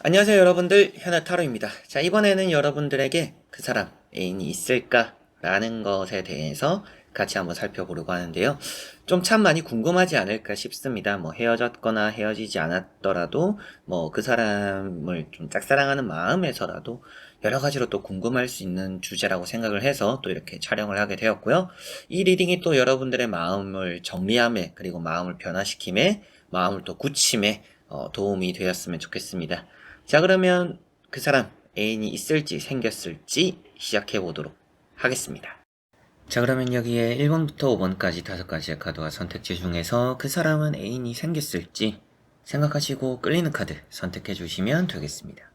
안녕하세요 여러분들, 현아타로입니다. 자, 이번에는 여러분들에게 그 사람 애인이 있을까? 라는 것에 대해서 같이 한번 살펴보려고 하는데요. 좀 참 많이 궁금하지 않을까 싶습니다. 뭐 헤어졌거나 헤어지지 않았더라도 뭐 그 사람을 좀 짝사랑하는 마음에서라도 여러 가지로 또 궁금할 수 있는 주제라고 생각을 해서 또 이렇게 촬영을 하게 되었고요. 이 리딩이 또 여러분들의 마음을 정리함에, 그리고 마음을 변화시킴에, 마음을 또 굳힘에 도움이 되었으면 좋겠습니다. 자, 그러면 그 사람 애인이 있을지 생겼을지 시작해 보도록 하겠습니다. 자, 그러면 여기에 1번부터 5번까지 5가지의 카드와 선택지 중에서 그 사람은 애인이 생겼을지 생각하시고 끌리는 카드 선택해 주시면 되겠습니다.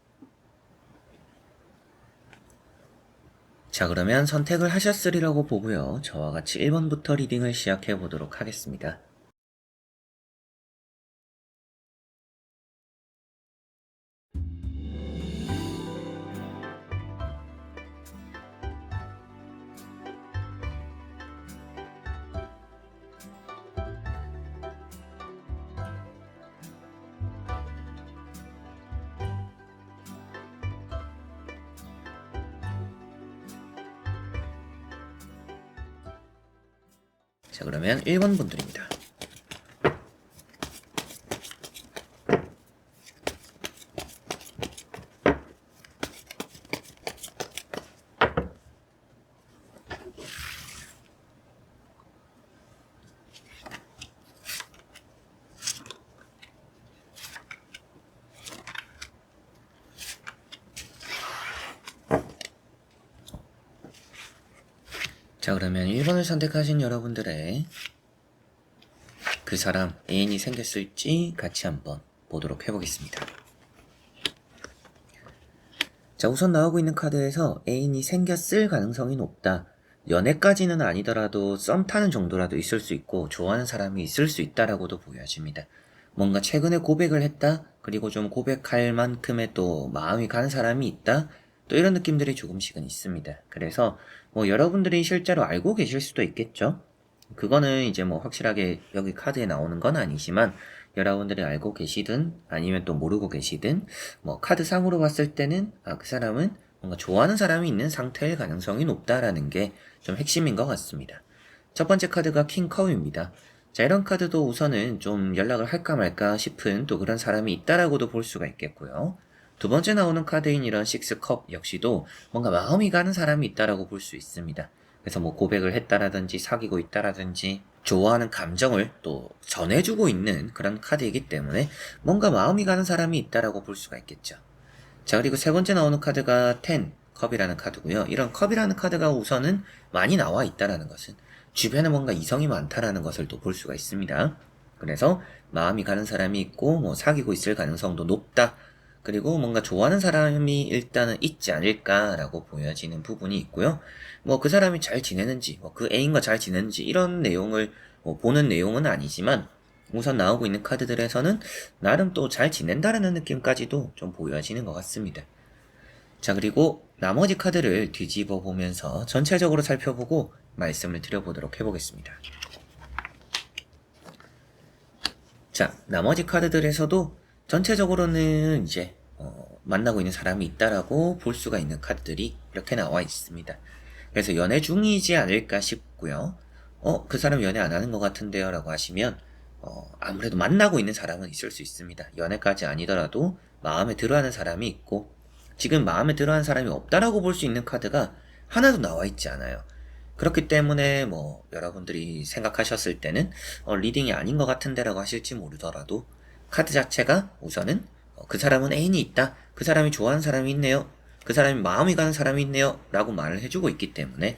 자, 그러면 선택을 하셨으리라고 보고요. 저와 같이 1번부터 리딩을 시작해 보도록 하겠습니다. 자, 그러면 1번 분들입니다. 자, 그러면 1번을 선택하신 여러분들의 그 사람 애인이 생겼을지 같이 한번 보도록 해보겠습니다. 자, 우선 나오고 있는 카드에서 애인이 생겼을 가능성이 높다. 연애까지는 아니더라도 썸 타는 정도라도 있을 수 있고 좋아하는 사람이 있을 수 있다라고도 보여집니다. 뭔가 최근에 고백을 했다? 그리고 좀 고백할 만큼의 또 마음이 간 사람이 있다? 또 이런 느낌들이 조금씩은 있습니다. 그래서 뭐 여러분들이 실제로 알고 계실 수도 있겠죠? 그거는 이제 뭐 확실하게 여기 카드에 나오는 건 아니지만 여러분들이 알고 계시든 아니면 또 모르고 계시든 뭐 카드상으로 봤을 때는 그 사람은 뭔가 좋아하는 사람이 있는 상태일 가능성이 높다라는 게 좀 핵심인 것 같습니다. 첫 번째 카드가 킹컵입니다. 자, 이런 카드도 우선은 좀 연락을 할까 말까 싶은 또 그런 사람이 있다라고도 볼 수가 있겠고요. 두 번째 나오는 카드인 이런 식스컵 역시도 뭔가 마음이 가는 사람이 있다라고 볼 수 있습니다. 그래서 뭐 고백을 했다라든지 사귀고 있다라든지 좋아하는 감정을 또 전해주고 있는 그런 카드이기 때문에 뭔가 마음이 가는 사람이 있다라고 볼 수가 있겠죠. 자, 그리고 세 번째 나오는 카드가 10 컵이라는 카드고요. 이런 컵이라는 카드가 우선은 많이 나와 있다라는 것은 주변에 뭔가 이성이 많다라는 것을 또 볼 수가 있습니다. 그래서 마음이 가는 사람이 있고 뭐 사귀고 있을 가능성도 높다. 그리고 뭔가 좋아하는 사람이 일단은 있지 않을까라고 보여지는 부분이 있고요. 뭐 그 사람이 잘 지내는지, 뭐 그 애인과 잘 지내는지 이런 내용을 뭐 보는 내용은 아니지만 우선 나오고 있는 카드들에서는 나름 또 잘 지낸다라는 느낌까지도 좀 보여지는 것 같습니다. 자, 그리고 나머지 카드를 뒤집어 보면서 전체적으로 살펴보고 말씀을 드려보도록 해보겠습니다. 자, 나머지 카드들에서도 전체적으로는 이제 만나고 있는 사람이 있다라고 볼 수가 있는 카드들이 이렇게 나와 있습니다. 그래서 연애 중이지 않을까 싶고요. 그 사람 연애 안 하는 것 같은데요 라고 하시면 아무래도 만나고 있는 사람은 있을 수 있습니다. 연애까지 아니더라도 마음에 들어하는 사람이 있고 지금 마음에 들어하는 사람이 없다라고 볼 수 있는 카드가 하나도 나와 있지 않아요. 그렇기 때문에 뭐 여러분들이 생각하셨을 때는 리딩이 아닌 것 같은데 라고 하실지 모르더라도 카드 자체가 우선은 그 사람은 애인이 있다, 그 사람이 좋아하는 사람이 있네요, 그 사람이 마음이 가는 사람이 있네요 라고 말을 해주고 있기 때문에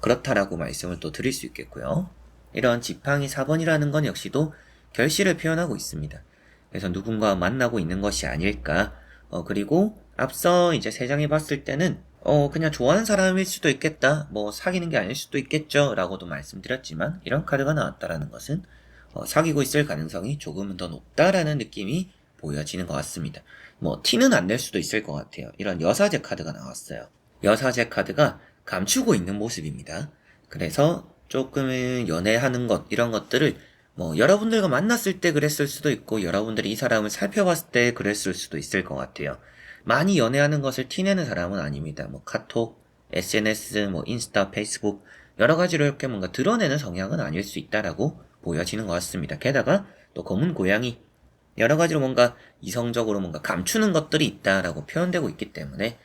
그렇다라고 말씀을 또 드릴 수 있겠고요. 이런 지팡이 4번이라는 건 역시도 결실을 표현하고 있습니다. 그래서 누군가 만나고 있는 것이 아닐까. 그리고 앞서 이제 3장에 봤을 때는 그냥 좋아하는 사람일 수도 있겠다, 뭐 사귀는 게 아닐 수도 있겠죠 라고도 말씀드렸지만 이런 카드가 나왔다라는 것은 사귀고 있을 가능성이 조금은 더 높다라는 느낌이 보여지는 것 같습니다. 뭐 티는 안 낼 수도 있을 것 같아요. 이런 여사제 카드가 나왔어요. 여사제 카드가 감추고 있는 모습입니다. 그래서 조금은 연애하는 것, 이런 것들을 여러분들과 만났을 때 그랬을 수도 있고, 여러분들이 이 사람을 살펴봤을 때 그랬을 수도 있을 것 같아요. 많이 연애하는 것을 티내는 사람은 아닙니다. 카톡, SNS, 인스타, 페이스북, 여러 가지로 이렇게 뭔가 드러내는 성향은 아닐 수 있다라고 보여지는 것 같습니다. 게다가 또 검은 고양이, 여러 가지로 뭔가 이성적으로 뭔가 감추는 것들이 있다라고 표현되고 있기 때문에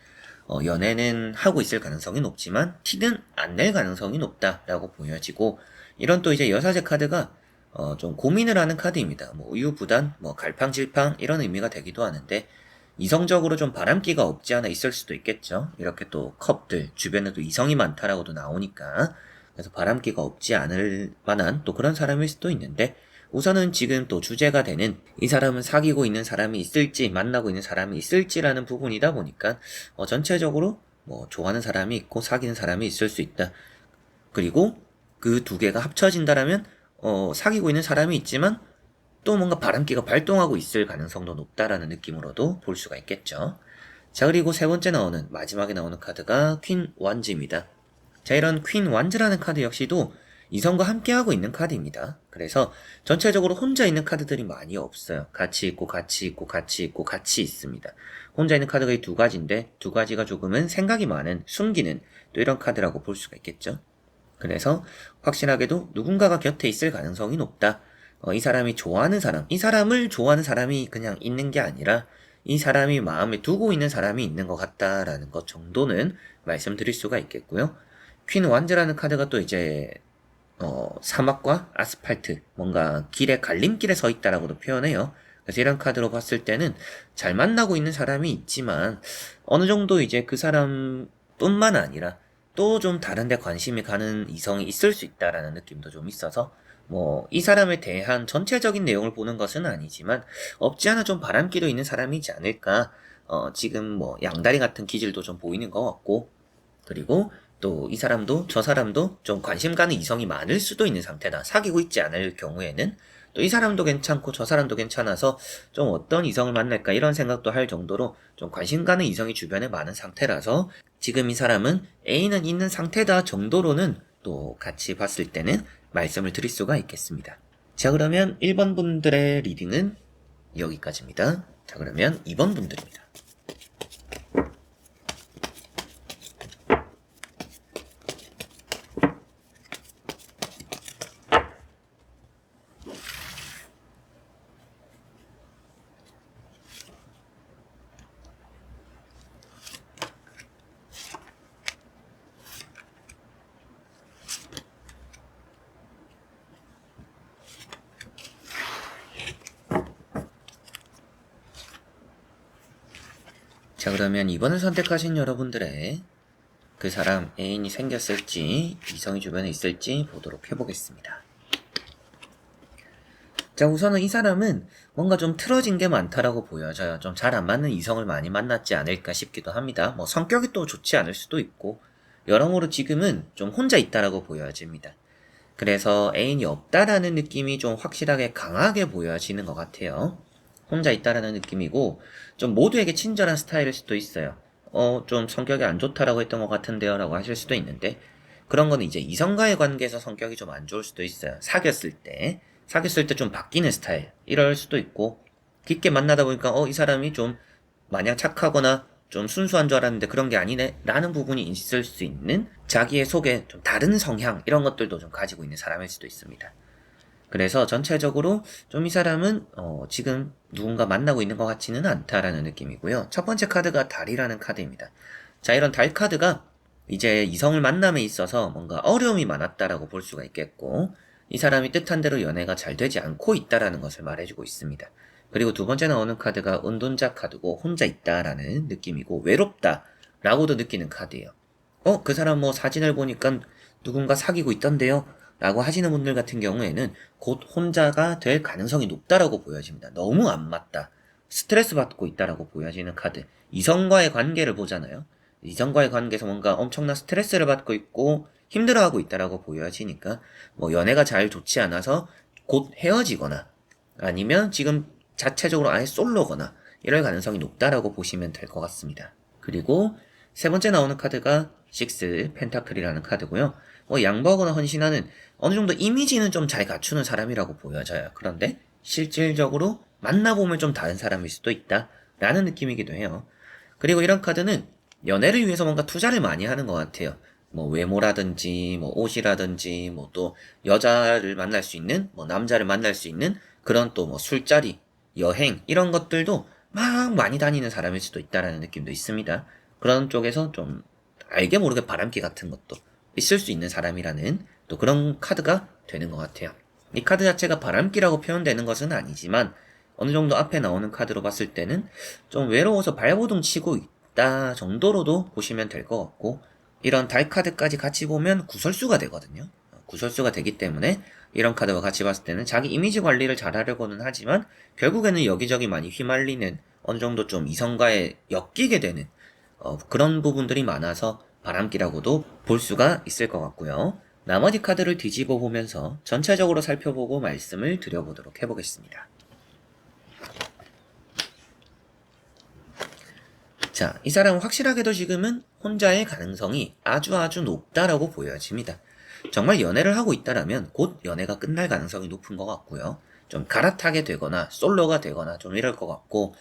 연애는 하고 있을 가능성이 높지만 티는 안 낼 가능성이 높다라고 보여지고, 이런 또 이제 여사제 카드가 좀 고민을 하는 카드입니다. 우유부단, 갈팡질팡 이런 의미가 되기도 하는데, 이성적으로 좀 바람기가 없지 않아 있을 수도 있겠죠. 이렇게 또 컵들 주변에도 이성이 많다라고도 나오니까, 그래서 바람기가 없지 않을 만한 또 그런 사람일 수도 있는데, 우선은 지금 또 주제가 되는 이 사람은 사귀고 있는 사람이 있을지 만나고 있는 사람이 있을지라는 부분이다 보니까 전체적으로 좋아하는 사람이 있고 사귀는 사람이 있을 수 있다. 그리고 그 두 개가 합쳐진다라면 사귀고 있는 사람이 있지만 또 뭔가 바람기가 발동하고 있을 가능성도 높다라는 느낌으로도 볼 수가 있겠죠. 자, 그리고 세 번째 나오는, 마지막에 나오는 카드가 퀸 완즈입니다. 자, 이런 퀸 완즈라는 카드 역시도 이성과 함께하고 있는 카드입니다. 그래서 전체적으로 혼자 있는 카드들이 많이 없어요. 같이 있고 같이 있고 같이 있고 같이 있습니다. 혼자 있는 카드가 이 두 가지인데, 두 가지가 조금은 생각이 많은, 숨기는 또 이런 카드라고 볼 수가 있겠죠. 그래서 확실하게도 누군가가 곁에 있을 가능성이 높다. 이 사람이 좋아하는 사람, 이 사람을 좋아하는 사람이 그냥 있는 게 아니라 이 사람이 마음에 두고 있는 사람이 있는 것 같다라는 것 정도는 말씀드릴 수가 있겠고요. 퀸 완즈라는 카드가 또 이제 사막과 아스팔트, 뭔가 길에 갈림길에 서 있다라고도 표현해요. 그래서 이런 카드로 봤을 때는 잘 만나고 있는 사람이 있지만 어느 정도 이제 그 사람뿐만 아니라 또 좀 다른 데 관심이 가는 이성이 있을 수 있다라는 느낌도 좀 있어서 이 사람에 대한 전체적인 내용을 보는 것은 아니지만 없지 않아 좀 바람기도 있는 사람이지 않을까. 지금 양다리 같은 기질도 좀 보이는 것 같고, 그리고 또 이 사람도 저 사람도 좀 관심 가는 이성이 많을 수도 있는 상태다. 사귀고 있지 않을 경우에는 또 이 사람도 괜찮고 저 사람도 괜찮아서 좀 어떤 이성을 만날까 이런 생각도 할 정도로 좀 관심 가는 이성이 주변에 많은 상태라서 지금 이 사람은 애인은 있는 상태다 정도로는 또 같이 봤을 때는 말씀을 드릴 수가 있겠습니다. 자, 그러면 1번 분들의 리딩은 여기까지입니다. 자, 그러면 2번 분들입니다. 자, 그러면 2번을 선택하신 여러분들의 그 사람 애인이 생겼을지 이성이 주변에 있을지 보도록 해보겠습니다. 자, 우선은 이 사람은 뭔가 좀 틀어진 게 많다라고 보여져요. 좀 잘 안 맞는 이성을 많이 만났지 않을까 싶기도 합니다. 성격이 또 좋지 않을 수도 있고, 여러모로 지금은 좀 혼자 있다라고 보여집니다. 그래서 애인이 없다라는 느낌이 좀 확실하게 강하게 보여지는 것 같아요. 혼자 있다라는 느낌이고, 좀 모두에게 친절한 스타일일 수도 있어요. 좀 성격이 안 좋다라고 했던 것 같은데요 라고 하실 수도 있는데, 그런 거는 이제 이성과의 관계에서 성격이 좀 안 좋을 수도 있어요. 사귀었을 때 좀 바뀌는 스타일, 이럴 수도 있고, 깊게 만나다 보니까 이 사람이 좀 마냥 착하거나 좀 순수한 줄 알았는데 그런 게 아니네 라는 부분이 있을 수 있는, 자기의 속에 좀 다른 성향 이런 것들도 좀 가지고 있는 사람일 수도 있습니다. 그래서 전체적으로 좀 이 사람은 지금 누군가 만나고 있는 것 같지는 않다라는 느낌이고요. 첫 번째 카드가 달이라는 카드입니다. 자, 이런 달 카드가 이제 이성을 만남에 있어서 뭔가 어려움이 많았다라고 볼 수가 있겠고, 이 사람이 뜻한 대로 연애가 잘 되지 않고 있다라는 것을 말해주고 있습니다. 그리고 두 번째 나오는 카드가 은둔자 카드고, 혼자 있다라는 느낌이고 외롭다라고도 느끼는 카드예요. 그 사람 사진을 보니까 누군가 사귀고 있던데요? 라고 하시는 분들 같은 경우에는 곧 혼자가 될 가능성이 높다라고 보여집니다. 너무 안 맞다. 스트레스 받고 있다라고 보여지는 카드. 이성과의 관계를 보잖아요. 이성과의 관계에서 뭔가 엄청난 스트레스를 받고 있고 힘들어하고 있다라고 보여지니까 연애가 잘 좋지 않아서 곧 헤어지거나 아니면 지금 자체적으로 아예 솔로거나 이럴 가능성이 높다라고 보시면 될 것 같습니다. 그리고 세 번째 나오는 카드가 식스 펜타클이라는 카드고요. 양보하거나 헌신하는 어느 정도 이미지는 좀 잘 갖추는 사람이라고 보여져요. 그런데 실질적으로 만나보면 좀 다른 사람일 수도 있다 라는 느낌이기도 해요. 그리고 이런 카드는 연애를 위해서 뭔가 투자를 많이 하는 것 같아요. 뭐 외모라든지 뭐 옷이라든지 뭐 또 여자를 만날 수 있는 뭐 남자를 만날 수 있는 그런 또 뭐 술자리, 여행 이런 것들도 막 많이 다니는 사람일 수도 있다라는 느낌도 있습니다. 그런 쪽에서 좀 알게 모르게 바람기 같은 것도 있을 수 있는 사람이라는 또 그런 카드가 되는 것 같아요. 이 카드 자체가 바람기라고 표현되는 것은 아니지만 어느 정도 앞에 나오는 카드로 봤을 때는 좀 외로워서 발버둥 치고 있다 정도로도 보시면 될 것 같고, 이런 달 카드까지 같이 보면 구설수가 되거든요. 구설수가 되기 때문에 이런 카드와 같이 봤을 때는 자기 이미지 관리를 잘 하려고는 하지만 결국에는 여기저기 많이 휘말리는, 어느 정도 좀 이성과에 엮이게 되는 그런 부분들이 많아서 바람기라고도 볼 수가 있을 것 같고요. 나머지 카드를 뒤집어 보면서 전체적으로 살펴보고 말씀을 드려보도록 해보겠습니다. 자, 이 사람은 확실하게도 지금은 혼자의 가능성이 아주 높다라고 보여집니다. 정말 연애를 하고 있다라면 곧 연애가 끝날 가능성이 높은 것 같고요. 좀 갈아타게 되거나 솔로가 되거나 좀 이럴 것 같고,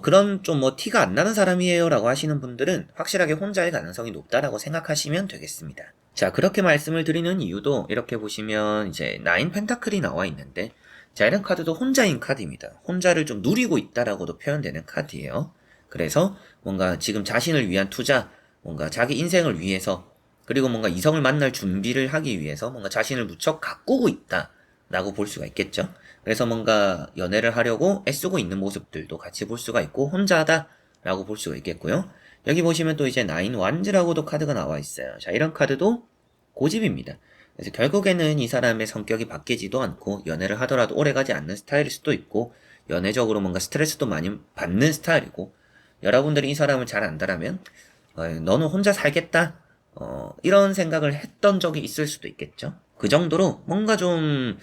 그런 좀 뭐 티가 안 나는 사람이에요 라고 하시는 분들은 확실하게 혼자의 가능성이 높다라고 생각하시면 되겠습니다. 자, 그렇게 말씀을 드리는 이유도 이렇게 보시면 이제 9 펜타클이 나와 있는데, 자, 이런 카드도 혼자인 카드입니다. 혼자를 좀 누리고 있다라고도 표현되는 카드예요. 그래서 뭔가 지금 자신을 위한 투자, 뭔가 자기 인생을 위해서, 그리고 뭔가 이성을 만날 준비를 하기 위해서 뭔가 자신을 무척 가꾸고 있다라고 볼 수가 있겠죠. 그래서 뭔가 연애를 하려고 애쓰고 있는 모습들도 같이 볼 수가 있고, 혼자다라고 볼 수가 있겠고요. 여기 보시면 또 이제 9 완즈라고도 카드가 나와 있어요. 자, 이런 카드도 고집입니다. 그래서 결국에는 이 사람의 성격이 바뀌지도 않고 연애를 하더라도 오래가지 않는 스타일일 수도 있고, 연애적으로 뭔가 스트레스도 많이 받는 스타일이고, 여러분들이 이 사람을 잘 안다라면 너는 혼자 살겠다 이런 생각을 했던 적이 있을 수도 있겠죠. 그 정도로 뭔가 좀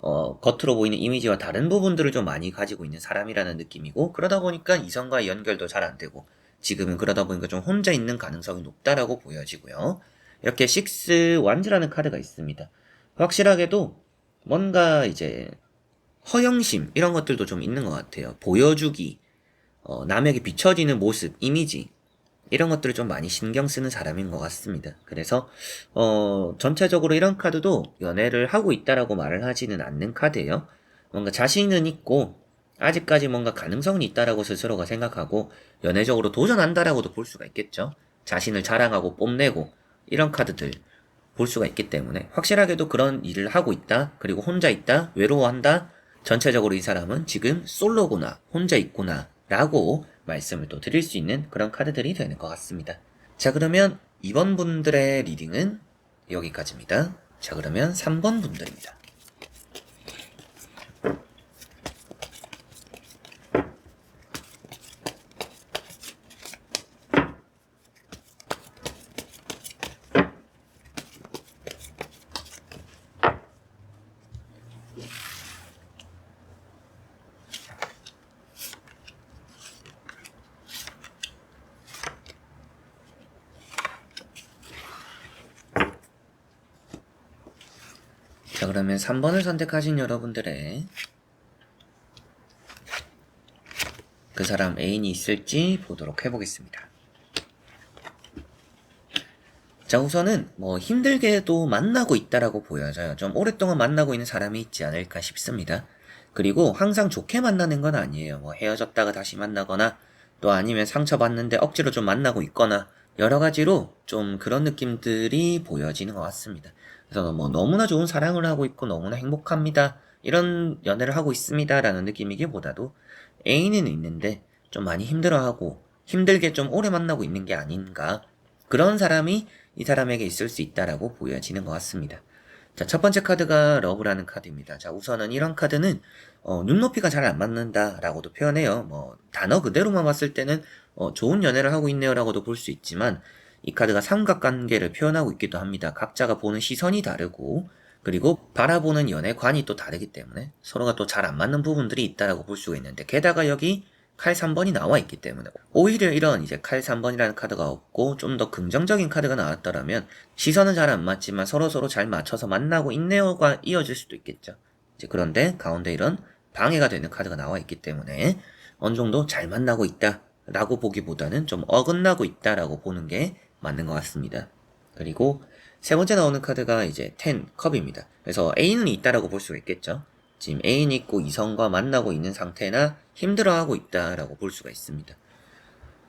겉으로 보이는 이미지와 다른 부분들을 좀 많이 가지고 있는 사람이라는 느낌이고, 그러다 보니까 이성과의 연결도 잘 안 되고 지금은 그러다 보니까 좀 혼자 있는 가능성이 높다라고 보여지고요. 이렇게 6 완즈라는 카드가 있습니다. 확실하게도 뭔가 이제 허영심 이런 것들도 좀 있는 것 같아요. 보여주기, 남에게 비춰지는 모습, 이미지 이런 것들을 좀 많이 신경 쓰는 사람인 것 같습니다. 그래서 전체적으로 이런 카드도 연애를 하고 있다라고 말을 하지는 않는 카드예요. 뭔가 자신은 있고 아직까지 뭔가 가능성이 있다라고 스스로가 생각하고 연애적으로 도전한다라고도 볼 수가 있겠죠. 자신을 자랑하고 뽐내고 이런 카드들 볼 수가 있기 때문에 확실하게도 그런 일을 하고 있다, 그리고 혼자 있다, 외로워한다, 전체적으로 이 사람은 지금 솔로구나, 혼자 있구나 라고 말씀을 또 드릴 수 있는 그런 카드들이 되는 것 같습니다. 자, 그러면 2번 분들의 리딩은 여기까지입니다. 자, 그러면 3번 분들입니다. 자, 그러면 3번을 선택하신 여러분들의 그 사람 애인이 있을지 보도록 해보겠습니다. 자, 우선은 뭐 힘들게도 만나고 있다라고 보여져요. 좀 오랫동안 만나고 있는 사람이 있지 않을까 싶습니다. 그리고 항상 좋게 만나는 건 아니에요. 뭐 헤어졌다가 다시 만나거나 또 아니면 상처받는데 억지로 좀 만나고 있거나 여러 가지로 좀 그런 느낌들이 보여지는 것 같습니다. 그래서 뭐 너무나 좋은 사랑을 하고 있고 너무나 행복합니다, 이런 연애를 하고 있습니다 라는 느낌이기보다도 애인은 있는데 좀 많이 힘들어하고 힘들게 좀 오래 만나고 있는 게 아닌가, 그런 사람이 이 사람에게 있을 수 있다라고 보여지는 것 같습니다. 자, 첫 번째 카드가 러브라는 카드입니다. 자, 우선은 이런 카드는 눈높이가 잘 안 맞는다라고도 표현해요. 뭐 단어 그대로만 봤을 때는 좋은 연애를 하고 있네요라고도 볼 수 있지만, 이 카드가 삼각관계를 표현하고 있기도 합니다. 각자가 보는 시선이 다르고 그리고 바라보는 연애관이 또 다르기 때문에 서로가 또 잘 안 맞는 부분들이 있다라고 볼 수가 있는데, 게다가 여기 칼 3번이 나와 있기 때문에 오히려 이런 이제 칼 3번이라는 카드가 없고 좀 더 긍정적인 카드가 나왔더라면 시선은 잘 안 맞지만 서로서로 잘 맞춰서 만나고 있네요가 이어질 수도 있겠죠. 이제 그런데 가운데 이런 방해가 되는 카드가 나와 있기 때문에 어느 정도 잘 만나고 있다 라고 보기보다는 좀 어긋나고 있다 라고 보는 게 맞는 것 같습니다. 그리고 세 번째 나오는 카드가 이제 10컵입니다. 그래서 애인은 있다라고 볼 수가 있겠죠. 지금 애인이 있고 이성과 만나고 있는 상태나 힘들어하고 있다라고 볼 수가 있습니다.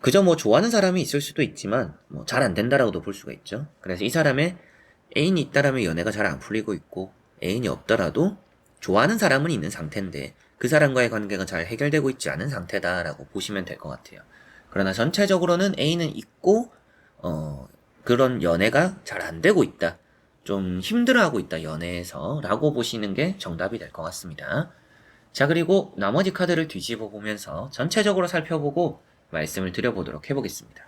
그저 뭐 좋아하는 사람이 있을 수도 있지만 뭐 잘 안 된다라고도 볼 수가 있죠. 그래서 이 사람의 애인이 있다라면 연애가 잘 안 풀리고 있고 애인이 없더라도 좋아하는 사람은 있는 상태인데 그 사람과의 관계가 잘 해결되고 있지 않은 상태다라고 보시면 될 것 같아요. 그러나 전체적으로는 애인은 있고 그런 연애가 잘 안 되고 있다. 좀 힘들어하고 있다, 연애에서. 라고 보시는 게 정답이 될 것 같습니다. 자, 그리고 나머지 카드를 뒤집어 보면서 전체적으로 살펴보고 말씀을 드려보도록 해보겠습니다.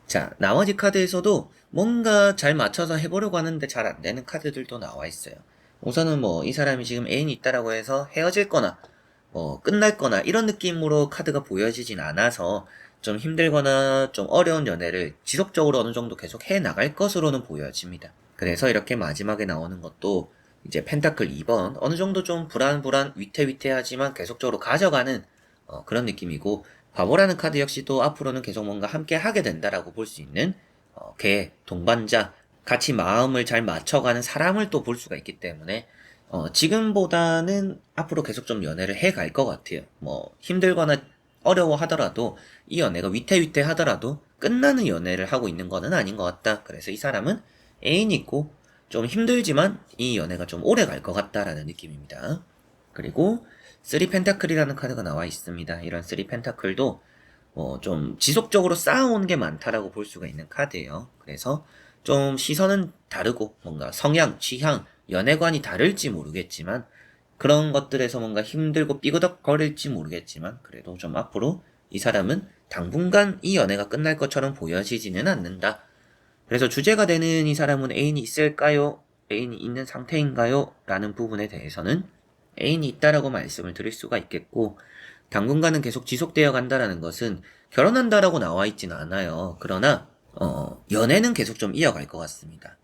자, 나머지 카드에서도 뭔가 잘 맞춰서 해보려고 하는데 잘 안 되는 카드들도 나와 있어요. 우선은 뭐 이 사람이 지금 애인이 있다라고 해서 헤어질 거나 끝날 거나 이런 느낌으로 카드가 보여지진 않아서 좀 힘들거나 좀 어려운 연애를 지속적으로 어느 정도 계속 해 나갈 것으로는 보여집니다. 그래서 이렇게 마지막에 나오는 것도 이제 펜타클 2번 어느 정도 좀 불안불안 위태위태하지만 계속적으로 가져가는 그런 느낌이고, 바보라는 카드 역시도 앞으로는 계속 뭔가 함께 하게 된다라고 볼 수 있는 개, 동반자, 같이 마음을 잘 맞춰가는 사람을 또 볼 수가 있기 때문에 지금보다는 앞으로 계속 좀 연애를 해 갈 것 같아요. 뭐 힘들거나 어려워하더라도 이 연애가 위태위태하더라도 끝나는 연애를 하고 있는 거는 아닌 것 같다. 그래서 이 사람은 애인이 있고 좀 힘들지만 이 연애가 좀 오래 갈 것 같다라는 느낌입니다. 그리고 3펜타클이라는 카드가 나와 있습니다. 이런 3펜타클도 좀 지속적으로 쌓아온 게 많다라고 볼 수가 있는 카드예요. 그래서 좀 시선은 다르고 뭔가 성향, 취향, 연애관이 다를지 모르겠지만 그런 것들에서 뭔가 힘들고 삐그덕거릴지 모르겠지만 그래도 좀 앞으로 이 사람은 당분간 이 연애가 끝날 것처럼 보여지지는 않는다. 그래서 주제가 되는 이 사람은 애인이 있을까요? 애인이 있는 상태인가요? 라는 부분에 대해서는 애인이 있다라고 말씀을 드릴 수가 있겠고, 당분간은 계속 지속되어 간다라는 것은 결혼한다라고 나와 있진 않아요. 그러나 연애는 계속 좀 이어갈 것 같습니다.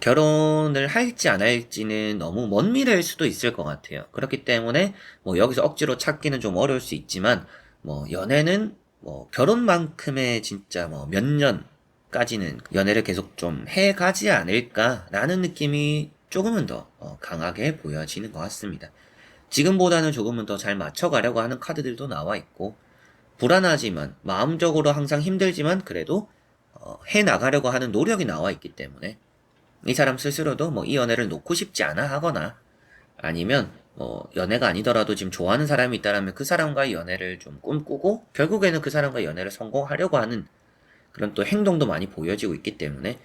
결혼을 할지 안 할지는 너무 먼 미래일 수도 있을 것 같아요. 그렇기 때문에 뭐 여기서 억지로 찾기는 좀 어려울 수 있지만 뭐 연애는 뭐 결혼만큼의 진짜 뭐 몇 년까지는 연애를 계속 좀 해가지 않을까라는 느낌이 조금은 더 강하게 보여지는 것 같습니다. 지금보다는 조금은 더 잘 맞춰가려고 하는 카드들도 나와 있고, 불안하지만 마음적으로 항상 힘들지만 그래도 해 나가려고 하는 노력이 나와 있기 때문에 이 사람 스스로도 뭐 이 연애를 놓고 싶지 않아 하거나 아니면 연애가 아니더라도 지금 좋아하는 사람이 있다라면 그 사람과의 연애를 좀 꿈꾸고 결국에는 그 사람과 연애를 성공하려고 하는 그런 또 행동도 많이 보여지고 있기 때문에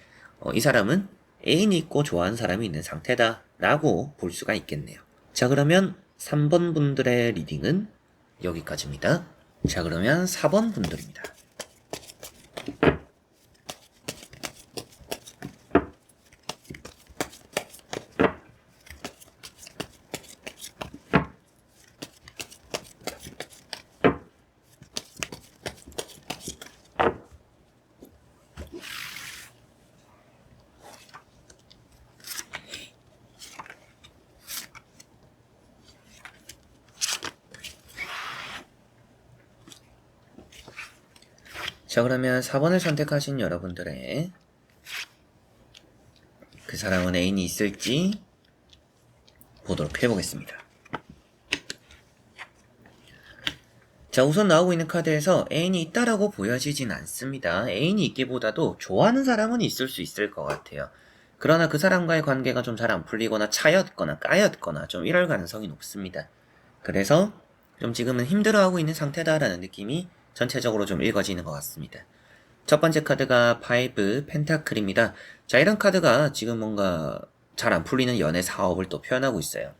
이 사람은 애인이 있고 좋아하는 사람이 있는 상태다라고 볼 수가 있겠네요. 자, 그러면 3번 분들의 리딩은 여기까지입니다. 자, 그러면 4번 분들입니다. 자, 그러면 4번을 선택하신 여러분들의 그 사람은 애인이 있을지 보도록 해보겠습니다. 자, 우선 나오고 있는 카드에서 애인이 있다라고 보여지진 않습니다. 애인이 있기보다도 좋아하는 사람은 있을 수 있을 것 같아요. 그러나 그 사람과의 관계가 좀 잘 안 풀리거나 차였거나 까였거나 좀 이럴 가능성이 높습니다. 그래서 좀 지금은 힘들어하고 있는 상태다라는 느낌이 전체적으로 좀 읽어지는 것 같습니다. 첫 번째 카드가 5 펜타클입니다. 자, 이런 카드가 지금 뭔가 잘 안 풀리는 연애 사업을 또 표현하고 있어요.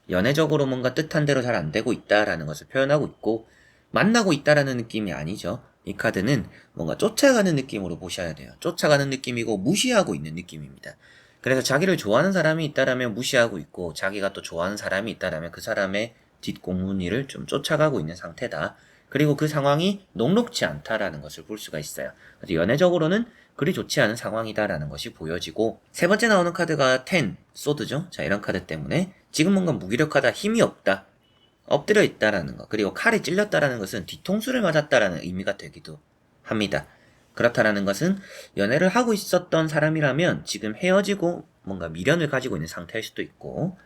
연애적으로 뭔가 뜻한 대로 잘 안 되고 있다라는 것을 표현하고 있고, 만나고 있다라는 느낌이 아니죠. 이 카드는 뭔가 쫓아가는 느낌으로 보셔야 돼요. 쫓아가는 느낌이고 무시하고 있는 느낌입니다. 그래서 자기를 좋아하는 사람이 있다라면 무시하고 있고, 자기가 또 좋아하는 사람이 있다라면 그 사람의 뒷공문위를 좀 쫓아가고 있는 상태다. 그리고 그 상황이 녹록지 않다라는 것을 볼 수가 있어요. 그래서 연애적으로는 그리 좋지 않은 상황이다라는 것이 보여지고, 세 번째 나오는 카드가 10, 소드죠. 자, 이런 카드 때문에 지금 뭔가 무기력하다, 힘이 없다, 엎드려 있다라는 것, 그리고 칼에 찔렸다라는 것은 뒤통수를 맞았다라는 의미가 되기도 합니다. 그렇다라는 것은 연애를 하고 있었던 사람이라면 지금 헤어지고 뭔가 미련을 가지고 있는 상태일 수도 있고,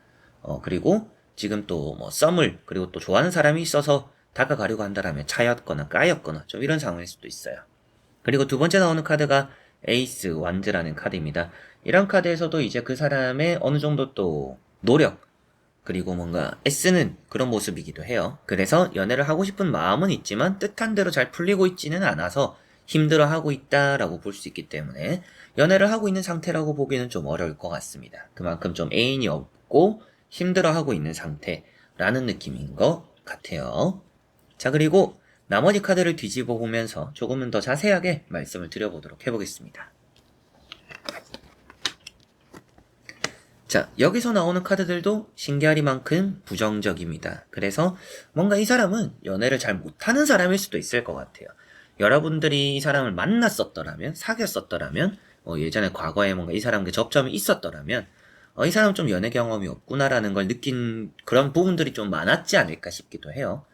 그리고 지금 또 뭐 썸을, 그리고 또 좋아하는 사람이 있어서 다가가려고 한다라면 차였거나 까였거나 좀 이런 상황일 수도 있어요. 그리고 두 번째 나오는 카드가 에이스 완즈라는 카드입니다. 이런 카드에서도 이제 그 사람의 어느 정도 또 노력, 그리고 뭔가 애쓰는 그런 모습이기도 해요. 그래서 연애를 하고 싶은 마음은 있지만 뜻한 대로 잘 풀리고 있지는 않아서 힘들어하고 있다라고 볼 수 있기 때문에 연애를 하고 있는 상태라고 보기는 좀 어려울 것 같습니다. 그만큼 좀 애인이 없고 힘들어하고 있는 상태라는 느낌인 것 같아요. 자, 그리고 나머지 카드를 뒤집어 보면서 조금은 더 자세하게 말씀을 드려보도록 해보겠습니다. 자, 여기서 나오는 카드들도 신기하리만큼 부정적입니다. 그래서 뭔가 이 사람은 연애를 잘 못하는 사람일 수도 있을 것 같아요. 여러분들이 이 사람을 만났었더라면, 사귀었었더라면, 예전에 과거에 뭔가 이 사람과 접점이 있었더라면, 이 사람은 좀 연애 경험이 없구나라는 걸 느낀 그런 부분들이 좀 많았지 않을까 싶기도 해요.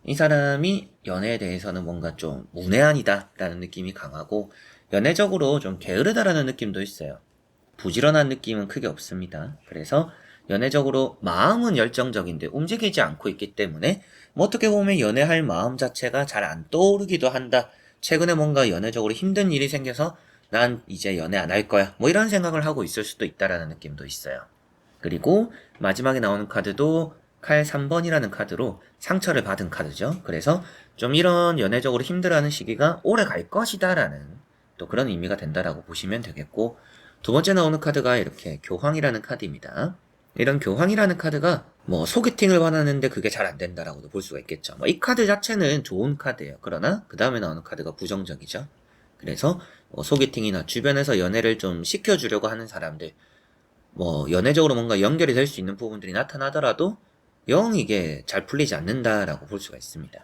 이 사람이 연애에 대해서는 뭔가 좀 문외한이다라는 느낌이 강하고, 연애적으로 좀 게으르다라는 느낌도 있어요. 부지런한 느낌은 크게 없습니다. 그래서 연애적으로 마음은 열정적인데 움직이지 않고 있기 때문에 뭐 어떻게 보면 연애할 마음 자체가 잘 안 떠오르기도 한다. 최근에 뭔가 연애적으로 힘든 일이 생겨서 난 이제 연애 안 할 거야, 뭐 이런 생각을 하고 있을 수도 있다라는 느낌도 있어요. 그리고 마지막에 나오는 카드도 칼 3번이라는 카드로 상처를 받은 카드죠. 그래서 좀 이런 연애적으로 힘들어하는 시기가 오래 갈 것이다 라는 또 그런 의미가 된다라고 보시면 되겠고, 두 번째 나오는 카드가 이렇게 교황이라는 카드입니다. 이런 교황이라는 카드가 뭐 소개팅을 원하는데 그게 잘 안 된다라고도 볼 수가 있겠죠. 뭐 이 카드 자체는 좋은 카드예요. 그러나 그 다음에 나오는 카드가 부정적이죠. 그래서 소개팅이나 주변에서 연애를 좀 시켜주려고 하는 사람들, 뭐 연애적으로 뭔가 연결이 될 수 있는 부분들이 나타나더라도 영 이게 잘 풀리지 않는다라고 볼 수가 있습니다.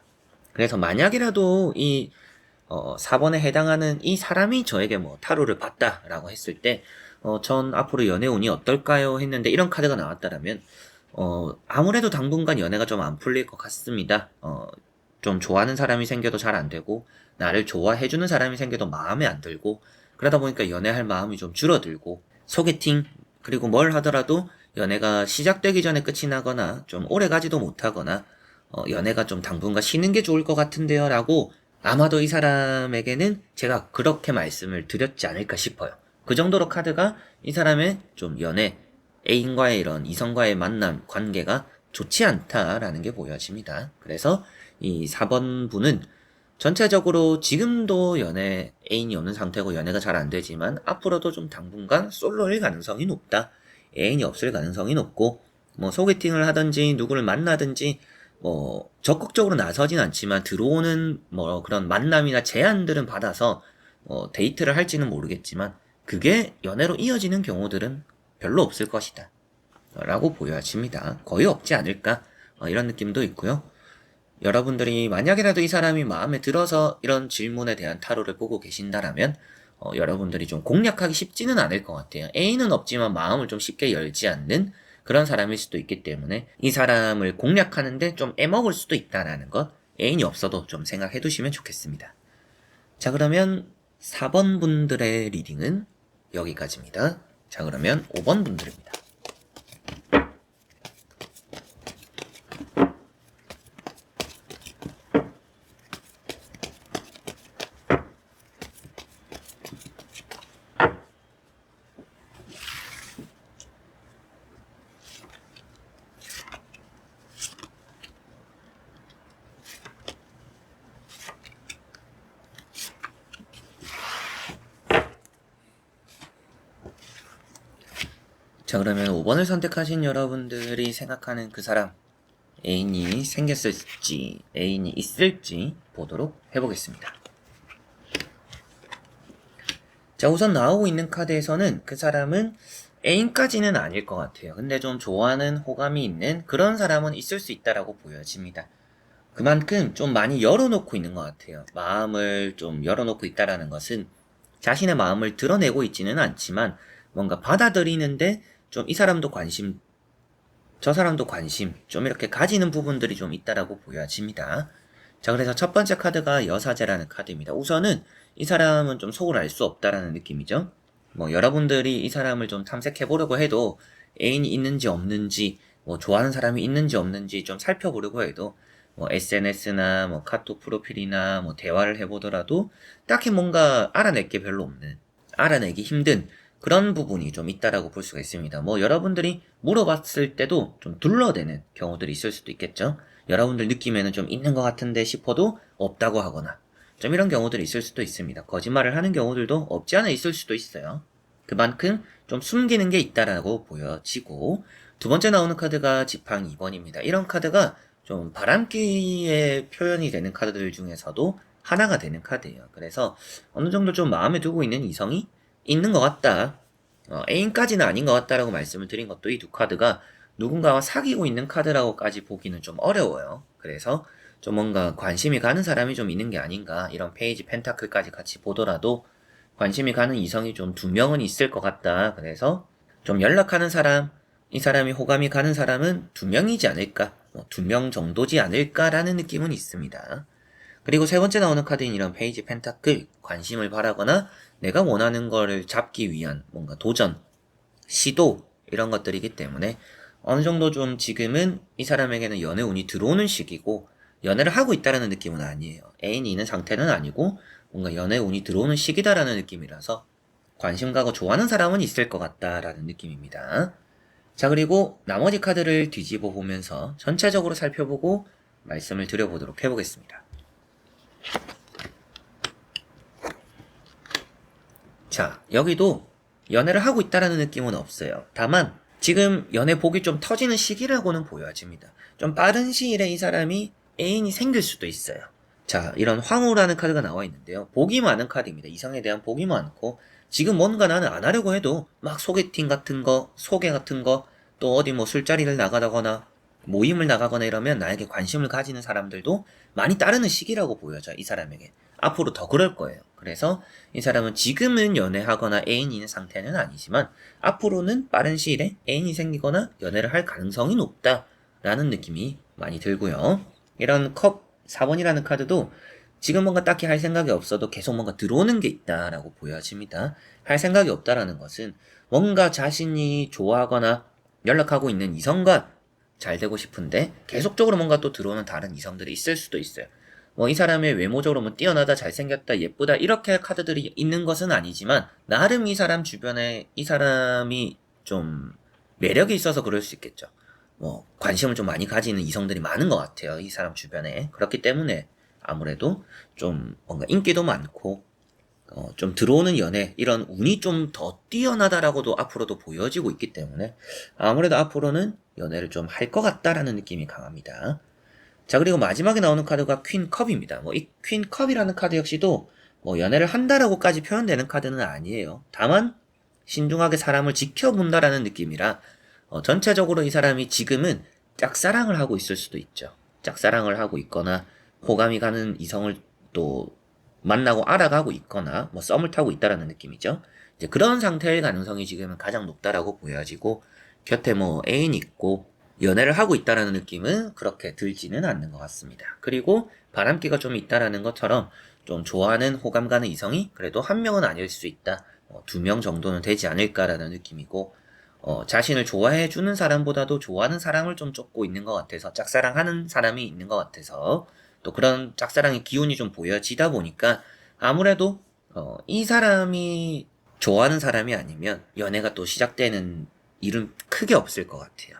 그래서 만약이라도 이 4번에 해당하는 이 사람이 저에게 뭐 타로를 봤다라고 했을 때 전 앞으로 연애 운이 어떨까요? 했는데 이런 카드가 나왔다라면 아무래도 당분간 연애가 좀 안 풀릴 것 같습니다. 좀 좋아하는 사람이 생겨도 잘 안 되고, 나를 좋아해주는 사람이 생겨도 마음에 안 들고, 그러다 보니까 연애할 마음이 좀 줄어들고, 소개팅 그리고 뭘 하더라도 연애가 시작되기 전에 끝이 나거나 좀 오래 가지도 못하거나, 연애가 좀 당분간 쉬는 게 좋을 것 같은데요 라고 아마도 이 사람에게는 제가 그렇게 말씀을 드렸지 않을까 싶어요. 그 정도로 카드가 이 사람의 좀 연애, 애인과의 이런 이성과의 만남, 관계가 좋지 않다라는 게 보여집니다. 그래서 이 4번 분은 전체적으로 지금도 연애, 애인이 없는 상태고 연애가 잘 안 되지만 앞으로도 좀 당분간 솔로일 가능성이 높다. 애인이 없을 가능성이 높고, 뭐 소개팅을 하든지 누구를 만나든지 뭐 적극적으로 나서진 않지만 들어오는 뭐 그런 만남이나 제안들은 받아서 데이트를 할지는 모르겠지만 그게 연애로 이어지는 경우들은 별로 없을 것이다 라고 보여집니다. 거의 없지 않을까, 이런 느낌도 있고요. 여러분들이 만약이라도 이 사람이 마음에 들어서 이런 질문에 대한 타로를 보고 계신다라면 여러분들이 좀 공략하기 쉽지는 않을 것 같아요. 애인은 없지만 마음을 좀 쉽게 열지 않는 그런 사람일 수도 있기 때문에 이 사람을 공략하는데 좀 애먹을 수도 있다라는 것, 애인이 없어도 좀 생각해 두시면 좋겠습니다. 자, 그러면 4번 분들의 리딩은 여기까지입니다. 자, 그러면 5번 분들입니다. 자, 그러면 5번을 선택하신 여러분들이 생각하는 그 사람, 애인이 생겼을지 애인이 있을지 보도록 해보겠습니다. 자, 우선 나오고 있는 카드에서는 그 사람은 애인까지는 아닐 것 같아요. 근데 좀 좋아하는 호감이 있는 그런 사람은 있을 수 있다라고 보여집니다. 그만큼 좀 많이 열어놓고 있는 것 같아요. 마음을 좀 열어놓고 있다라는 것은 자신의 마음을 드러내고 있지는 않지만 뭔가 받아들이는데 좀 이 사람도 관심, 저 사람도 관심, 좀 이렇게 가지는 부분들이 좀 있다라고 보여집니다. 자, 그래서 첫 번째 카드가 여사제라는 카드입니다. 우선은 이 사람은 좀 속을 알 수 없다라는 느낌이죠. 뭐 여러분들이 이 사람을 좀 탐색해 보려고 해도 애인이 있는지 없는지, 뭐 좋아하는 사람이 있는지 없는지 좀 살펴보려고 해도 뭐 SNS나 뭐 카톡 프로필이나 뭐 대화를 해보더라도 딱히 뭔가 알아낼 게 별로 없는, 알아내기 힘든 그런 부분이 좀 있다라고 볼 수가 있습니다. 뭐 여러분들이 물어봤을 때도 좀 둘러대는 경우들이 있을 수도 있겠죠. 여러분들 느낌에는 좀 있는 것 같은데 싶어도 없다고 하거나 좀 이런 경우들이 있을 수도 있습니다. 거짓말을 하는 경우들도 없지 않아 있을 수도 있어요. 그만큼 좀 숨기는 게 있다라고 보여지고, 두 번째 나오는 카드가 지팡이 2번입니다. 이런 카드가 좀 바람기의 표현이 되는 카드들 중에서도 하나가 되는 카드예요. 그래서 어느 정도 좀 마음에 두고 있는 이성이 있는 것 같다. 애인까지는 아닌 것 같다라고 말씀을 드린 것도 이 두 카드가 누군가와 사귀고 있는 카드라고까지 보기는 좀 어려워요. 그래서 좀 뭔가 관심이 가는 사람이 좀 있는 게 아닌가. 이런 페이지 펜타클까지 같이 보더라도 관심이 가는 이성이 좀 두 명은 있을 것 같다. 그래서 좀 연락하는 사람, 이 사람이 호감이 가는 사람은 두 명이지 않을까. 두 명 정도지 않을까라는 느낌은 있습니다. 그리고 세 번째 나오는 카드인 이런 페이지 펜타클, 관심을 바라거나 내가 원하는 거를 잡기 위한 뭔가 도전, 시도, 이런 것들이기 때문에 어느 정도 좀 지금은 이 사람에게는 연애 운이 들어오는 시기고, 연애를 하고 있다라는 느낌은 아니에요. 애인이 있는 상태는 아니고 뭔가 연애 운이 들어오는 시기다라는 느낌이라서 관심 가고 좋아하는 사람은 있을 것 같다라는 느낌입니다. 자, 그리고 나머지 카드를 뒤집어 보면서 전체적으로 살펴보고 말씀을 드려보도록 해보겠습니다. 자, 여기도 연애를 하고 있다라는 느낌은 없어요. 다만 지금 연애 복이 좀 터지는 시기라고는 보여집니다. 좀 빠른 시일에 이 사람이 애인이 생길 수도 있어요. 자, 이런 황후라는 카드가 나와 있는데요. 복이 많은 카드입니다. 이성에 대한 복이 많고, 지금 뭔가 나는 안 하려고 해도 막 소개팅 같은 거, 소개 같은 거, 또 어디 뭐 술자리를 나가거나 모임을 나가거나 이러면 나에게 관심을 가지는 사람들도 많이 따르는 시기라고 보여져요. 이 사람에게. 앞으로 더 그럴 거예요. 그래서 이 사람은 지금은 연애하거나 애인이 있는 상태는 아니지만 앞으로는 빠른 시일에 애인이 생기거나 연애를 할 가능성이 높다라는 느낌이 많이 들고요. 이런 컵 4번이라는 카드도 지금 뭔가 딱히 할 생각이 없어도 계속 뭔가 들어오는 게 있다라고 보여집니다. 할 생각이 없다라는 것은 뭔가 자신이 좋아하거나 연락하고 있는 이성과 잘 되고 싶은데 계속적으로 뭔가 또 들어오는 다른 이성들이 있을 수도 있어요. 뭐 이 사람의 외모적으로 뭐 뛰어나다, 잘생겼다, 예쁘다 이렇게 카드들이 있는 것은 아니지만 나름 이 사람 주변에 이 사람이 좀 매력이 있어서 그럴 수 있겠죠. 뭐 관심을 좀 많이 가지는 이성들이 많은 것 같아요. 이 사람 주변에. 그렇기 때문에 아무래도 좀 뭔가 인기도 많고 좀 들어오는 연애 이런 운이 좀 더 뛰어나다라고도 앞으로도 보여지고 있기 때문에 아무래도 앞으로는 연애를 좀 할 것 같다라는 느낌이 강합니다. 자, 그리고 마지막에 나오는 카드가 퀸컵입니다. 뭐 이 퀸컵이라는 카드 역시도 뭐 연애를 한다라고까지 표현되는 카드는 아니에요. 다만 신중하게 사람을 지켜본다라는 느낌이라 전체적으로 이 사람이 지금은 짝사랑을 하고 있을 수도 있죠. 짝사랑을 하고 있거나 호감이 가는 이성을 또 만나고 알아가고 있거나 뭐 썸을 타고 있다라는 느낌이죠. 이제 그런 상태일 가능성이 지금은 가장 높다라고 보여지고, 곁에 뭐 애인 있고 연애를 하고 있다라는 느낌은 그렇게 들지는 않는 것 같습니다. 그리고 바람기가 좀 있다라는 것처럼 좀 좋아하는 호감 가는 이성이 그래도 한 명은 아닐 수 있다. 두 명 정도는 되지 않을까라는 느낌이고, 자신을 좋아해 주는 사람보다도 좋아하는 사람을 좀 쫓고 있는 것 같아서, 짝사랑하는 사람이 있는 것 같아서 또 그런 짝사랑의 기운이 좀 보여지다 보니까 아무래도 이 사람이 좋아하는 사람이 아니면 연애가 또 시작되는 일은 크게 없을 것 같아요.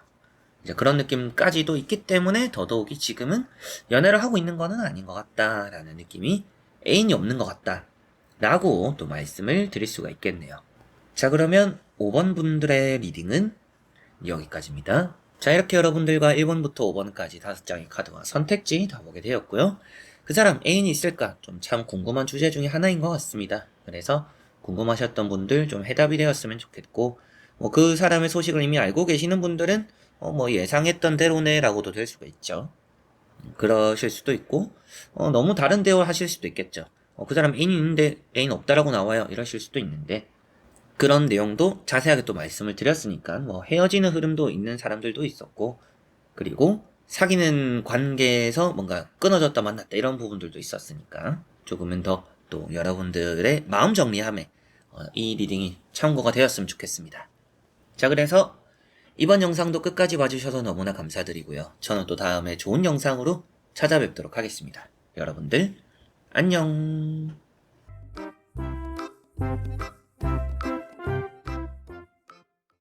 이제 그런 느낌까지도 있기 때문에 더더욱이 지금은 연애를 하고 있는 거는 아닌 것 같다라는 느낌이, 애인이 없는 것 같다 라고 또 말씀을 드릴 수가 있겠네요. 자, 그러면 5번 분들의 리딩은 여기까지입니다. 자, 이렇게 여러분들과 1번부터 5번까지 5장의 카드와 선택지 다 보게 되었고요. 그 사람 애인이 있을까? 좀 참 궁금한 주제 중에 하나인 것 같습니다. 그래서 궁금하셨던 분들 좀 해답이 되었으면 좋겠고, 그 사람의 소식을 이미 알고 계시는 분들은 예상했던 대로네 라고도 될 수가 있죠. 그러실 수도 있고 너무 다른 대화를 하실 수도 있겠죠. 그 사람 애인 있는데 애인 없다라고 나와요 이러실 수도 있는데, 그런 내용도 자세하게 또 말씀을 드렸으니까 헤어지는 흐름도 있는 사람들도 있었고, 그리고 사귀는 관계에서 뭔가 끊어졌다 만났다 이런 부분들도 있었으니까 조금은 더 또 여러분들의 마음 정리함에 이 리딩이 참고가 되었으면 좋겠습니다. 자, 그래서 이번 영상도 끝까지 봐주셔서 너무나 감사드리고요. 저는 또 다음에 좋은 영상으로 찾아뵙도록 하겠습니다. 여러분들 안녕.